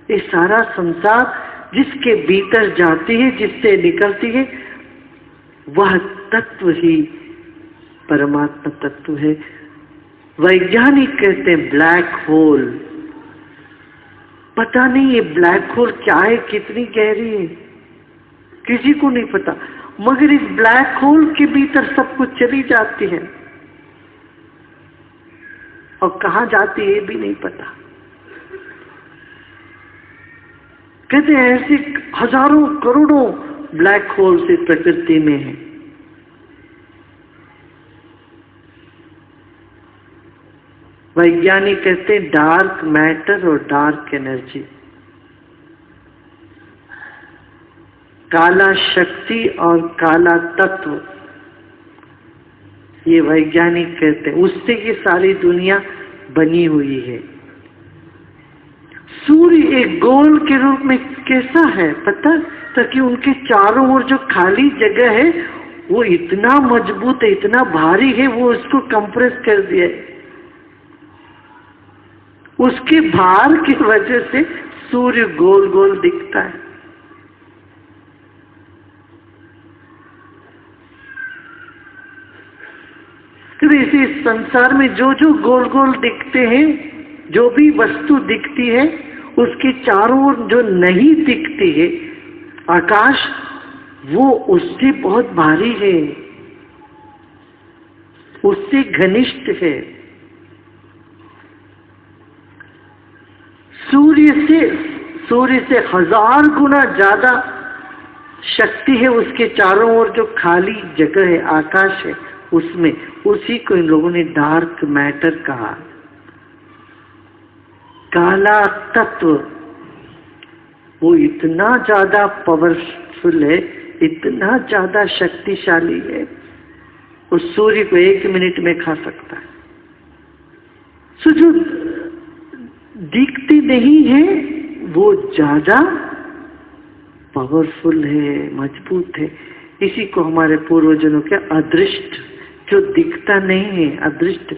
ये सारा संसार जिसके भीतर जाती है, जिससे निकलती है, वह तत्व ही परमात्मा तत्व है। वैज्ञानिक कहते हैं ब्लैक होल। पता नहीं ये ब्लैक होल क्या है, कितनी गहरी है, किसी को नहीं पता, मगर इस ब्लैक होल के भीतर सब कुछ चली जाती है और कहां जाती है ये भी नहीं पता। कहते हैं ऐसे हजारों करोड़ों ब्लैक होल से प्रकृति में है। वैज्ञानिक कहते हैं डार्क मैटर और डार्क एनर्जी, काला शक्ति और काला तत्व, ये वैज्ञानिक कहते हैं, उससे ये सारी दुनिया बनी हुई है। सूर्य एक गोल के रूप में कैसा है पता, ताकि उनके चारों ओर जो खाली जगह है वो इतना मजबूत है, इतना भारी है, वो उसको कंप्रेस कर दिया है। उसके भार की वजह से सूर्य गोल गोल दिखता है। तो इसी संसार में जो जो गोल गोल दिखते हैं, जो भी वस्तु दिखती है, उसके चारों ओर जो नहीं दिखती है आकाश, वो उससे बहुत भारी है, उससे घनिष्ठ है। सूर्य से 1000 गुना ज्यादा शक्ति है उसके चारों ओर जो खाली जगह है, आकाश है, उसमें, उसी को इन लोगों ने डार्क मैटर कहा। काला तत्व वो इतना ज्यादा पावरफुल है, इतना ज्यादा शक्तिशाली है, उस सूर्य को 1 मिनट में खा सकता है। सो जो दिखती नहीं है वो ज्यादा पावरफुल है, मजबूत है। इसी को हमारे पूर्वजों के अदृष्ट, जो दिखता नहीं है अदृष्ट,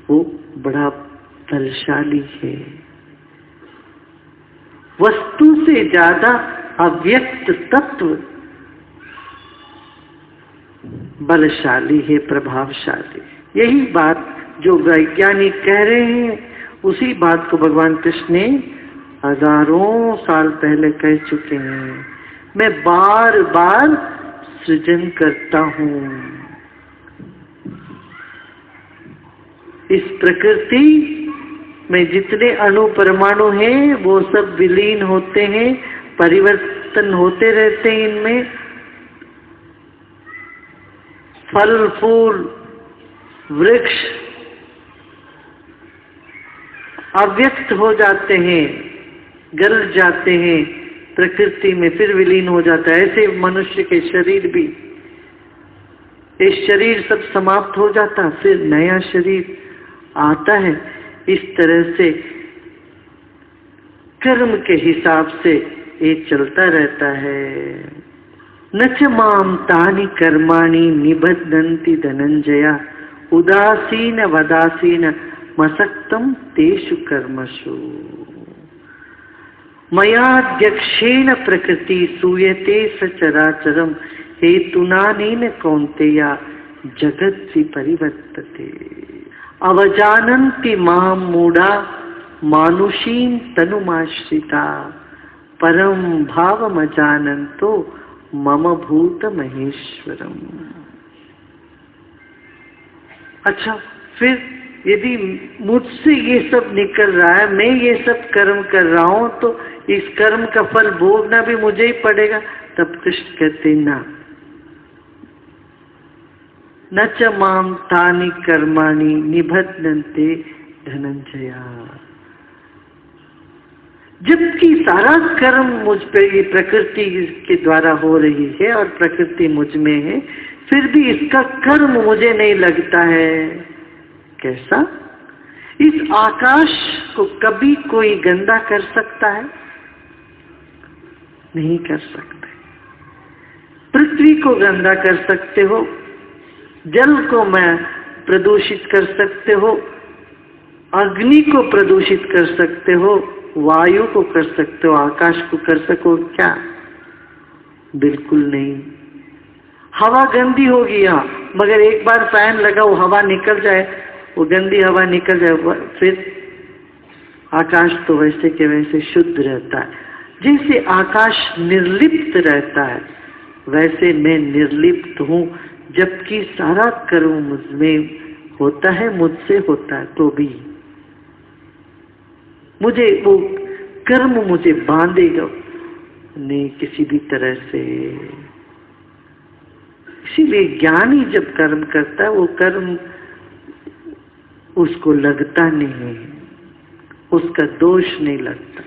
वो बड़ा बलशाली है। वस्तु से ज्यादा अव्यक्त तत्व बलशाली है, प्रभावशाली। यही बात जो वैज्ञानिक कह रहे हैं, उसी बात को भगवान कृष्ण ने हजारों साल पहले कह चुके हैं। मैं बार बार सृजन करता हूं। इस प्रकृति में जितने अणु परमाणु हैं वो सब विलीन होते हैं, परिवर्तन होते रहते हैं। इनमें फल फूल वृक्ष अव्यक्त हो जाते हैं, गल जाते हैं प्रकृति में, फिर विलीन हो जाता है। ऐसे मनुष्य के शरीर भी, ये शरीर सब समाप्त हो जाता, फिर नया शरीर आता है। इस तरह से कर्म के हिसाब से ये चलता रहता है। न च माम तानि कर्माणि निबध्नन्ति धनंजया उदासीन वदासीन मसक्तम तेषु कर्मसु मयाध्यक्षेण प्रकृति सूयते सचराचरम हेतुनानेन कौन्तेय जगत् परिवर्तते अवजानन्ति मां मूढ़ा मानुषीं तनुमाश्रिता परम भावमजानन्तो मम भूत महेश्वरम। अच्छा, फिर यदि मुझसे ये सब निकल रहा है, मैं ये सब कर्म कर रहा हूं, तो इस कर्म का फल भोगना भी मुझे ही पड़ेगा। तब कृष्ण कहते ना, न च माम तानि कर्माणि निबध्नन्ते धनंजया। जबकि सारा कर्म मुझ पे, ये प्रकृति के द्वारा हो रही है और प्रकृति मुझ में है, फिर भी इसका कर्म मुझे नहीं लगता है। कैसा? इस आकाश को कभी कोई गंदा कर सकता है? नहीं कर सकते। पृथ्वी को गंदा कर सकते हो, जल को मैं प्रदूषित कर सकते हो, अग्नि को प्रदूषित कर सकते हो, वायु को कर सकते हो, आकाश को कर सको क्या? बिल्कुल नहीं। हवा गंदी होगी यहाँ, मगर एक बार फैन लगाओ, हवा निकल जाए, वो गंदी हवा निकल जाए, फिर आकाश तो वैसे के वैसे शुद्ध रहता है। जैसे आकाश निर्लिप्त रहता है, वैसे मैं निर्लिप्त हूँ, जबकि सारा कर्म मुझमें होता है, मुझसे होता है, तो भी मुझे वो कर्म मुझे बांधेगा नहीं किसी भी तरह से। इसीलिए ज्ञानी जब कर्म करता है, वो कर्म उसको लगता नहीं है, उसका दोष नहीं लगता।